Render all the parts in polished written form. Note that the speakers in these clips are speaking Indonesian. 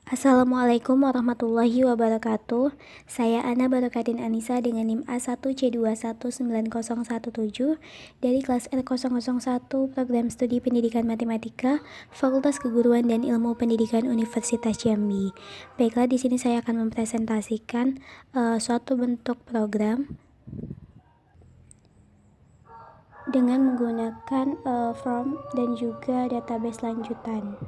Assalamualaikum warahmatullahi wabarakatuh. Saya Ana Barakatin Anissa dengan NIM A1C219017 dari kelas R001 Program Studi Pendidikan Matematika, Fakultas Keguruan dan Ilmu Pendidikan Universitas Jambi. Baiklah, di sini saya akan mempresentasikan suatu bentuk program dengan menggunakan form dan juga database lanjutan.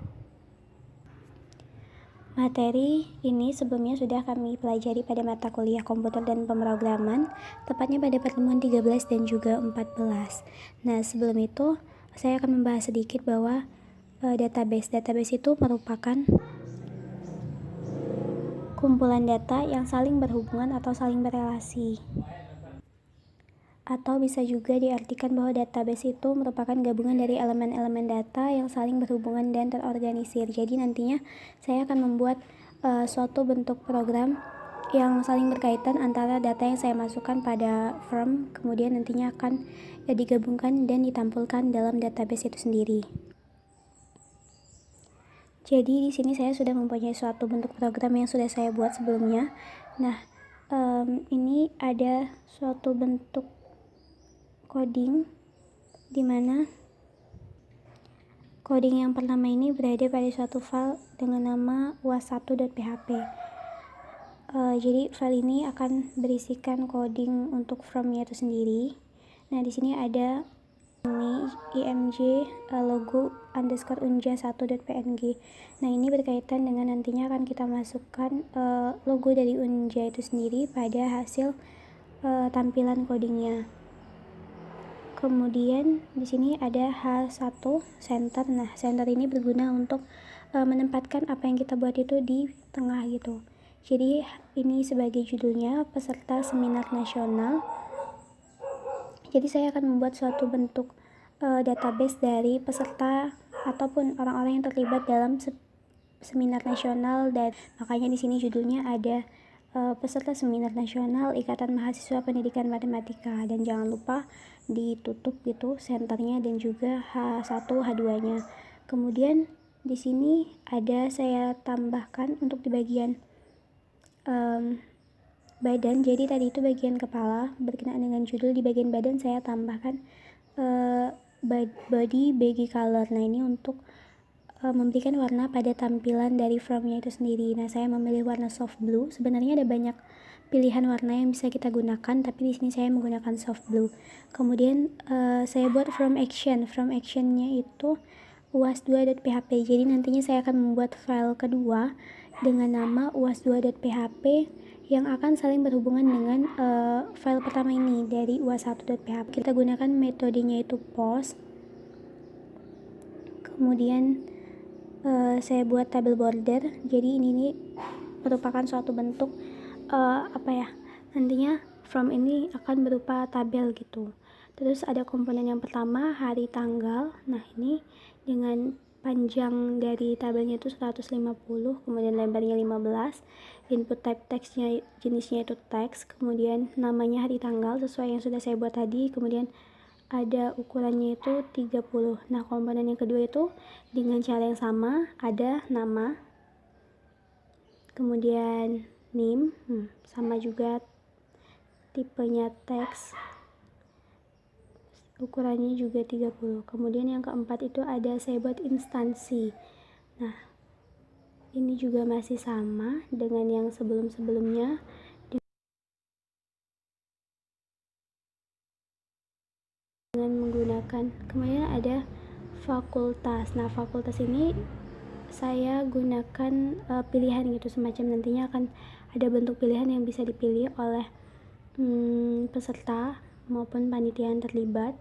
Materi ini sebelumnya sudah kami pelajari pada mata kuliah komputer dan pemrograman, tepatnya pada pertemuan 13 dan juga 14. Nah, sebelum itu saya akan membahas sedikit bahwa database itu merupakan kumpulan data yang saling berhubungan atau saling berelasi. Atau bisa juga diartikan bahwa database itu merupakan gabungan dari elemen-elemen data yang saling berhubungan dan terorganisir. Jadi nantinya saya akan membuat suatu bentuk program yang saling berkaitan antara data yang saya masukkan pada form, kemudian nantinya akan digabungkan dan ditampilkan dalam database itu sendiri. Jadi di sini saya sudah mempunyai suatu bentuk program yang sudah saya buat sebelumnya. Nah, ini ada suatu bentuk coding di mana coding yang pertama ini berada pada suatu file dengan nama uas1.php. Jadi file ini akan berisikan coding untuk formnya itu sendiri. Nah, di sini ada img logo underscore unja1.png. Nah, ini berkaitan dengan nantinya akan kita masukkan logo dari unja itu sendiri pada hasil tampilan codingnya. Kemudian di sini ada H1 center. Nah, center ini berguna untuk menempatkan apa yang kita buat itu di tengah gitu. Jadi ini sebagai judulnya peserta seminar nasional. Jadi saya akan membuat suatu bentuk database dari peserta ataupun orang-orang yang terlibat dalam seminar nasional, dan makanya di sini judulnya ada peserta seminar nasional Ikatan Mahasiswa Pendidikan Matematika, dan jangan lupa ditutup gitu senternya dan juga H1 H2-nya. Kemudian di sini ada saya tambahkan untuk di bagian badan. Jadi tadi itu bagian kepala berkenaan dengan judul, di bagian badan saya tambahkan body baggy color. Nah, ini untuk memberikan warna pada tampilan dari formnya itu sendiri. Nah, saya memilih warna soft blue. Sebenarnya ada banyak pilihan warna yang bisa kita gunakan, tapi di sini saya menggunakan soft blue. Kemudian saya buat from action. From actionnya itu uas2.php. Jadi nantinya saya akan membuat file kedua dengan nama uas2.php yang akan saling berhubungan dengan file pertama ini dari uas1.php. Kita gunakan metodenya itu post. Kemudian saya buat tabel border. Jadi ini merupakan suatu bentuk nantinya from ini akan berupa tabel gitu. Terus ada komponen yang pertama hari tanggal. Nah, ini dengan panjang dari tabelnya itu 150, kemudian lebarnya 15. Input type text-nya jenisnya itu teks, kemudian namanya hari tanggal sesuai yang sudah saya buat tadi, kemudian ada ukurannya itu 30. Nah, komponen yang kedua itu dengan cara yang sama, ada nama, kemudian name, sama juga tipenya teks, ukurannya juga 30. Kemudian yang keempat itu ada saya buat instansi. Nah, ini juga masih sama dengan yang sebelum-sebelumnya, dengan menggunakan, kemudian ada fakultas. Nah, fakultas ini saya gunakan pilihan gitu, semacam nantinya akan ada bentuk pilihan yang bisa dipilih oleh peserta maupun panitia yang terlibat.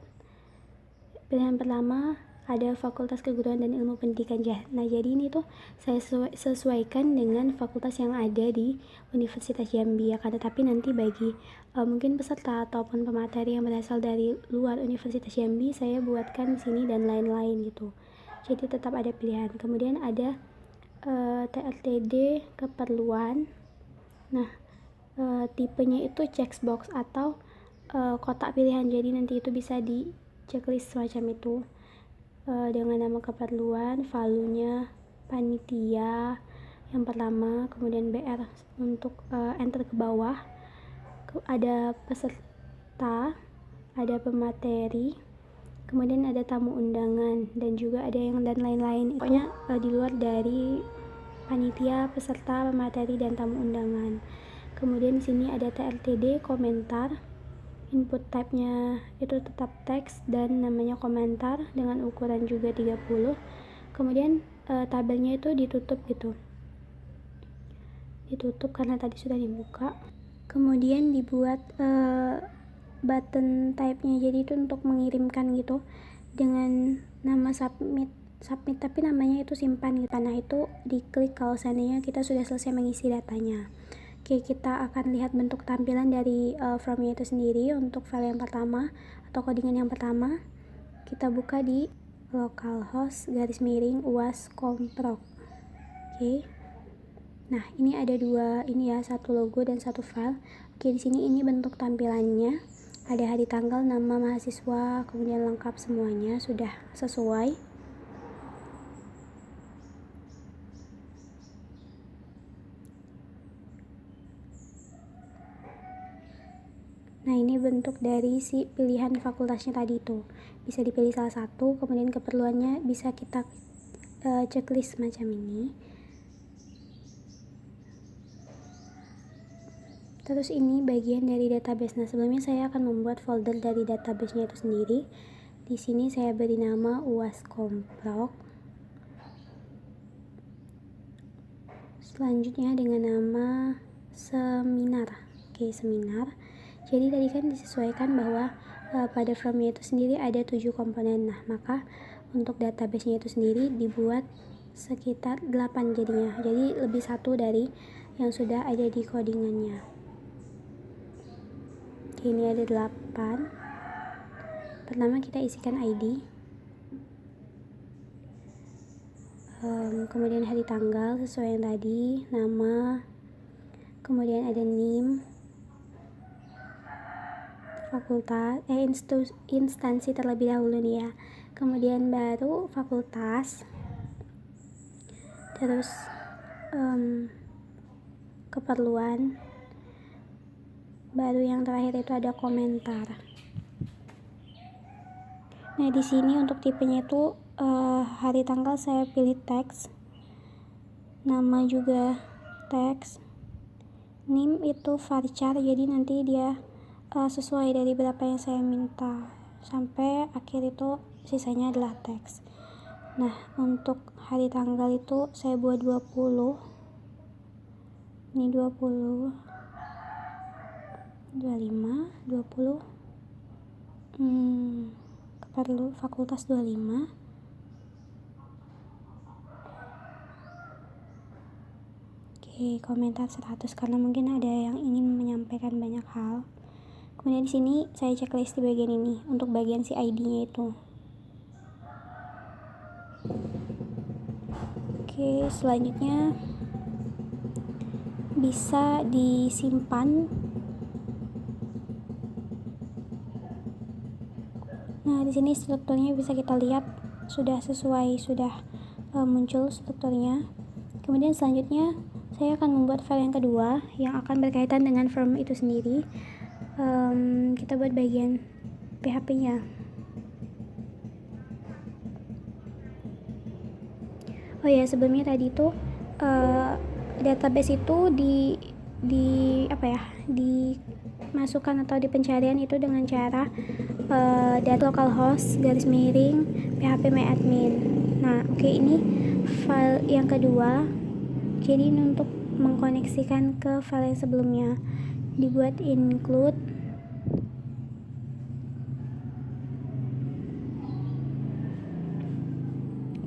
Pilihan pertama ada Fakultas Keguruan dan Ilmu Pendidikan. Nah, jadi ini tuh saya sesuaikan dengan fakultas yang ada di Universitas Jambi. Akan tetapi nanti bagi mungkin peserta ataupun pemateri yang berasal dari luar Universitas Jambi, saya buatkan di sini dan lain-lain gitu. Jadi tetap ada pilihan. Kemudian ada TRTD keperluan. Nah, tipenya itu checkbox atau kotak pilihan. Jadi nanti itu bisa di checklist semacam itu dengan nama keperluan, valuenya, panitia, yang pertama, kemudian BR untuk enter ke bawah, ada peserta, ada pemateri, kemudian ada tamu undangan, dan juga ada yang dan lain-lain. Pokoknya di luar dari panitia, peserta, pemateri, dan tamu undangan. Kemudian di sini ada TRTD, komentar. Input type-nya itu tetap teks dan namanya komentar dengan ukuran juga 30. Kemudian tabelnya itu ditutup gitu. Ditutup karena tadi sudah dibuka. Kemudian dibuat button type-nya, jadi itu untuk mengirimkan gitu dengan nama submit tapi namanya itu simpan gitu. Nah itu diklik kalau seandainya kita sudah selesai mengisi datanya. Oke, kita akan lihat bentuk tampilan dari formnya itu sendiri. Untuk file yang pertama atau codingan yang pertama, kita buka di localhost /uas comprog. Oke. Nah, ini ada dua, ini ya, satu logo dan satu file. Oke, di sini ini bentuk tampilannya. Ada hari, tanggal, nama mahasiswa, kemudian lengkap semuanya sudah sesuai. Nah, ini bentuk dari si pilihan fakultasnya tadi itu. Bisa dipilih salah satu, kemudian keperluannya bisa kita checklist macam ini. Terus ini bagian dari database. Nah, sebelumnya saya akan membuat folder dari database-nya itu sendiri. Di sini saya beri nama UAS Comprog. Selanjutnya dengan nama seminar. Oke, seminar. Jadi tadi kan disesuaikan bahwa pada formnya itu sendiri ada 7 komponen. Nah, maka untuk database-nya itu sendiri dibuat sekitar 8 jadinya. Jadi lebih satu dari yang sudah ada di codingannya. Oke, ini ada 8. Pertama kita isikan ID, kemudian hari, tanggal sesuai yang tadi, nama, kemudian ada NIM, fakultas, instansi terlebih dahulu nih ya, kemudian baru fakultas, terus keperluan, baru yang terakhir itu ada komentar. Nah, di sini untuk tipenya itu hari, tanggal saya pilih teks, nama juga teks, NIM itu varchar, jadi nanti dia sesuai dari berapa yang saya minta sampai akhir itu sisanya adalah teks. Nah, untuk hari, tanggal itu saya buat 20, ini 20, 25, 20, perlu fakultas 25, oke, komentar 100 karena mungkin ada yang ingin menyampaikan banyak hal. Kemudian di sini saya checklist di bagian ini untuk bagian si ID-nya itu. Oke, selanjutnya bisa disimpan. Nah, di sini strukturnya bisa kita lihat sudah sesuai, sudah muncul strukturnya. Kemudian selanjutnya saya akan membuat file yang kedua yang akan berkaitan dengan form itu sendiri. Kita buat bagian PHP-nya. Oh ya, sebelumnya tadi itu database itu dimasukkan atau di pencarian itu dengan cara dari localhost /phpMyAdmin. Nah, oke, ini file yang kedua. Jadi ini untuk mengkoneksikan ke file yang sebelumnya, dibuat include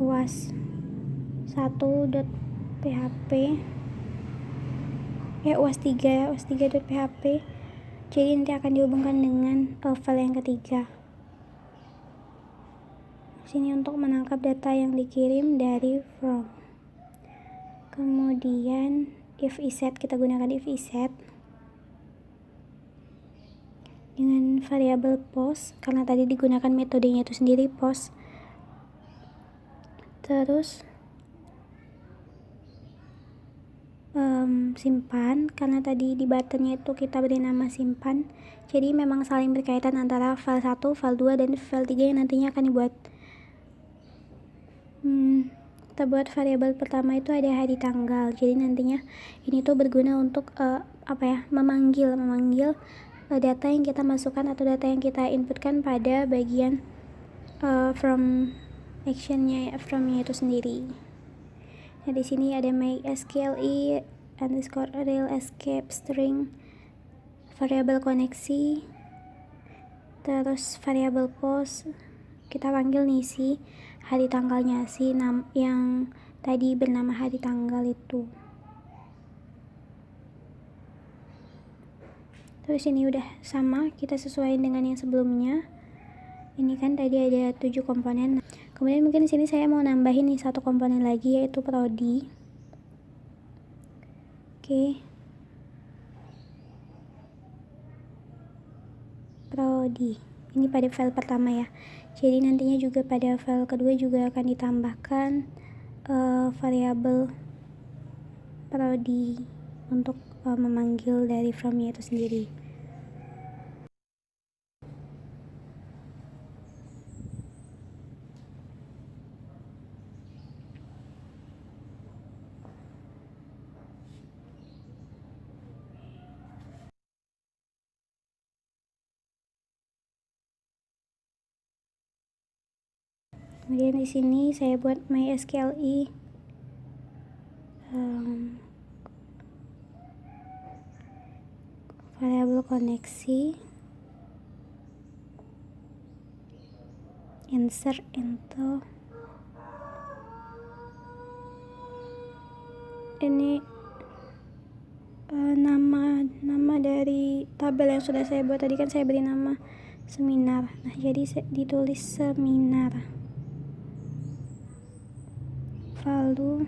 uas1.php uas3.php. Jadi nanti akan dihubungkan dengan file yang ketiga. Sini untuk menangkap data yang dikirim dari from. Kemudian if iset, kita gunakan if iset dengan variabel post karena tadi digunakan metodenya itu sendiri post. Terus simpan, karena tadi di buttonnya itu kita beri nama simpan, jadi memang saling berkaitan antara file 1, file 2, dan file 3 yang nantinya akan dibuat. Kita buat variabel pertama itu ada hari tanggal, jadi nantinya ini tuh berguna untuk memanggil data yang kita masukkan atau data yang kita inputkan pada bagian from actionnya itu sendiri. Nah, di sini ada mysqli underscore real escape string, variabel koneksi, terus variabel post, kita panggil nih si hari tanggalnya, yang tadi bernama hari tanggal itu. Terus ini udah sama, kita sesuaiin dengan yang sebelumnya. Ini kan tadi ada 7 komponen. Kemudian mungkin di sini saya mau nambahin nih satu komponen lagi, yaitu prodi. Prodi. Ini pada file pertama ya. Jadi nantinya juga pada file kedua juga akan ditambahkan variabel prodi untuk memanggil dari from-nya itu sendiri. Kemudian di sini saya buat mysqli variabel koneksi, insert into, ini nama dari tabel yang sudah saya buat tadi, kan saya beri nama seminar. Nah, jadi ditulis seminar, lalu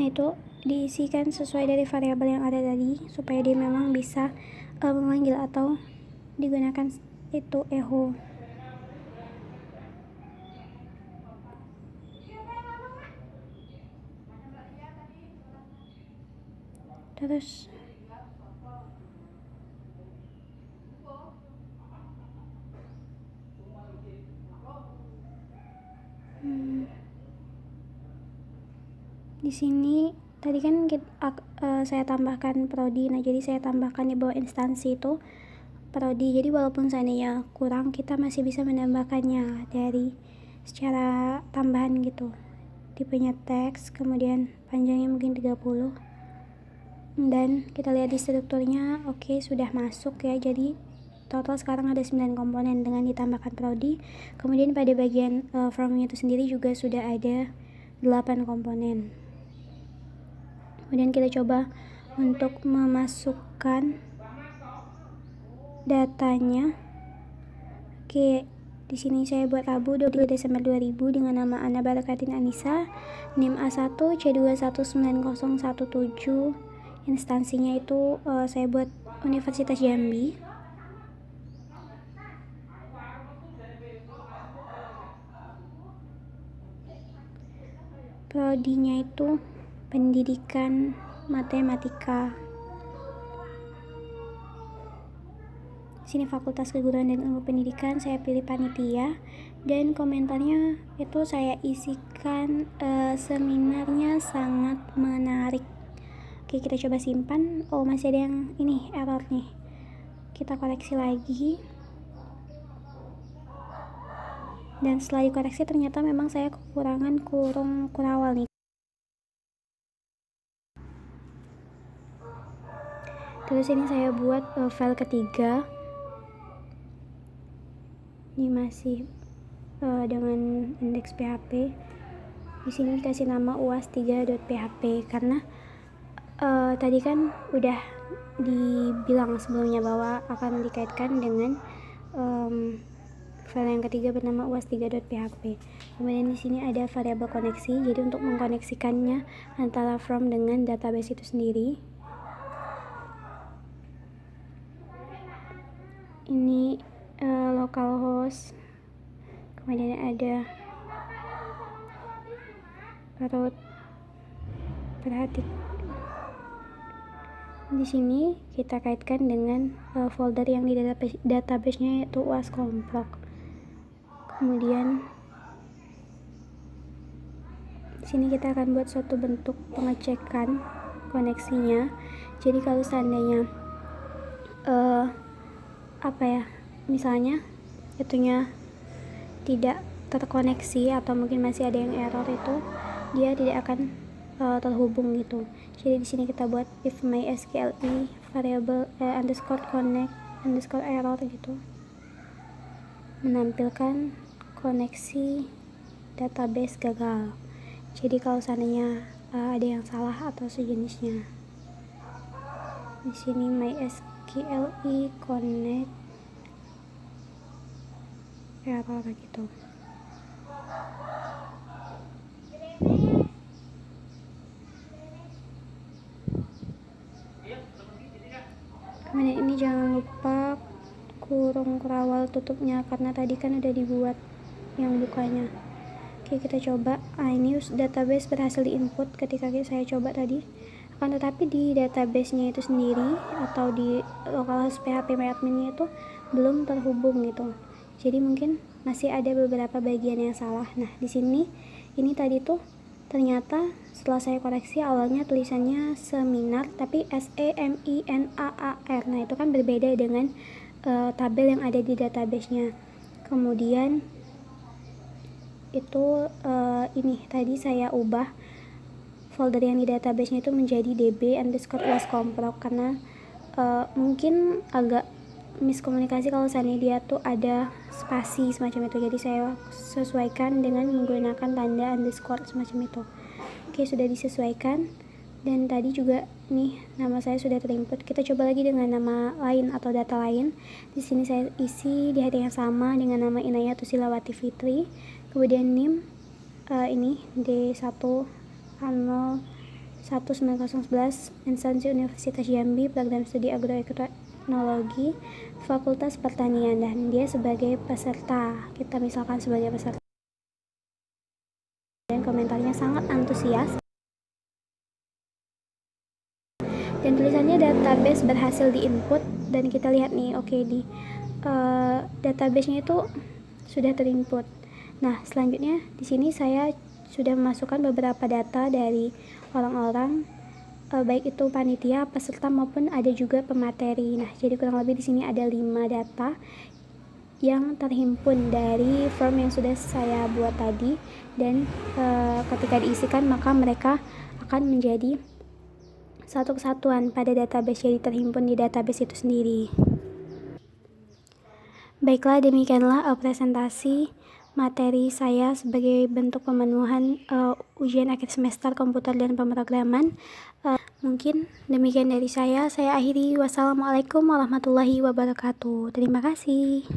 itu diisikan sesuai dari variabel yang ada tadi, supaya dia memang bisa memanggil atau digunakan itu echo. Terus di sini tadi kan saya tambahkan prodi. Nah, jadi saya tambahkan di bawah instansi itu prodi. Jadi walaupun seandainya kurang, kita masih bisa menambahkannya dari secara tambahan gitu. Tipenya teks, kemudian panjangnya mungkin 30. Dan kita lihat di strukturnya, oke, sudah masuk ya. Jadi total sekarang ada 9 komponen dengan ditambahkan prodi. Kemudian pada bagian from-nya itu sendiri juga sudah ada 8 komponen. Kemudian kita coba untuk memasukkan datanya. Oke, di sini saya buat Rabu 22 Desember 2000 dengan nama Ana Barakatin Anissa, NIM A1 C219017. Instansinya itu saya buat Universitas Jambi. Prodinya itu pendidikan matematika. Sini Fakultas Keguruan dan Ilmu Pendidikan, saya pilih panitia, dan komentarnya itu saya isikan seminarnya sangat menarik. Oke, kita coba simpan. Oh, masih ada yang ini error nih, kita koreksi lagi. Dan setelah dikoreksi ternyata memang saya kekurangan kurung kurawal nih. Terus ini saya buat file ketiga. Ini masih dengan indeks PHP. Di sini dikasih nama uas3.php karena tadi kan udah dibilang sebelumnya bahwa akan dikaitkan dengan File yang ketiga bernama uas3.php. Kemudian di sini ada variabel koneksi. Jadi untuk mengkoneksikannya antara from dengan database itu sendiri. Ini localhost. Kemudian ada root. Perhatikan di sini kita kaitkan dengan folder yang di database-nya yaitu uas.comprog. Kemudian di sini kita akan buat suatu bentuk pengecekan koneksinya. Jadi kalau seandainya misalnya itunya tidak terkoneksi atau mungkin masih ada yang error, itu dia tidak akan terhubung gitu. Jadi di sini kita buat if mysqli variable underscore connect underscore error gitu, menampilkan koneksi database gagal. Jadi kalau seandainya ada yang salah atau sejenisnya, di sini mysqli connect error gitu. Kemudian ini jangan lupa kurung kerawal tutupnya karena tadi kan udah dibuat yang bukanya. Oke, kita coba. Ini database berhasil diinput ketika saya coba tadi. Akan tetapi di database-nya itu sendiri atau di localhost PHP MyAdmin itu belum terhubung gitu. Jadi mungkin masih ada beberapa bagian yang salah. Nah, di sini ini tadi tuh ternyata setelah saya koreksi awalnya tulisannya seminar tapi SEMINAAR. Nah, itu kan berbeda dengan tabel yang ada di database-nya. Kemudian itu ini tadi saya ubah folder yang di database-nya itu menjadi db_uas.comprog karena mungkin agak miskomunikasi kalau seandainya dia tuh ada spasi semacam itu. Jadi saya sesuaikan dengan menggunakan tanda underscore semacam itu. Oke, sudah disesuaikan. Dan tadi juga nih nama saya sudah terinput. Kita coba lagi dengan nama lain atau data lain. Di sini saya isi di hari yang sama dengan nama Inayat Silawati Fitri. Kemudian NIM ini D1001911 instansi Universitas Jambi, program studi agroteknologi, Fakultas Pertanian, dan dia sebagai peserta. Kita misalkan sebagai peserta. Dan komentarnya sangat antusias. Dan tulisannya database berhasil diinput, dan kita lihat nih, oke, di database-nya itu sudah terinput. Nah, selanjutnya di sini saya sudah memasukkan beberapa data dari orang-orang, baik itu panitia, peserta maupun ada juga pemateri. Nah, jadi kurang lebih di sini ada 5 data yang terhimpun dari form yang sudah saya buat tadi, dan ketika diisikan maka mereka akan menjadi satu kesatuan pada database, jadi terhimpun di database itu sendiri. Baiklah, demikianlah presentasi materi saya sebagai bentuk pemenuhan ujian akhir semester komputer dan pemrograman. Mungkin demikian dari saya akhiri. Wassalamualaikum warahmatullahi wabarakatuh. Terima kasih.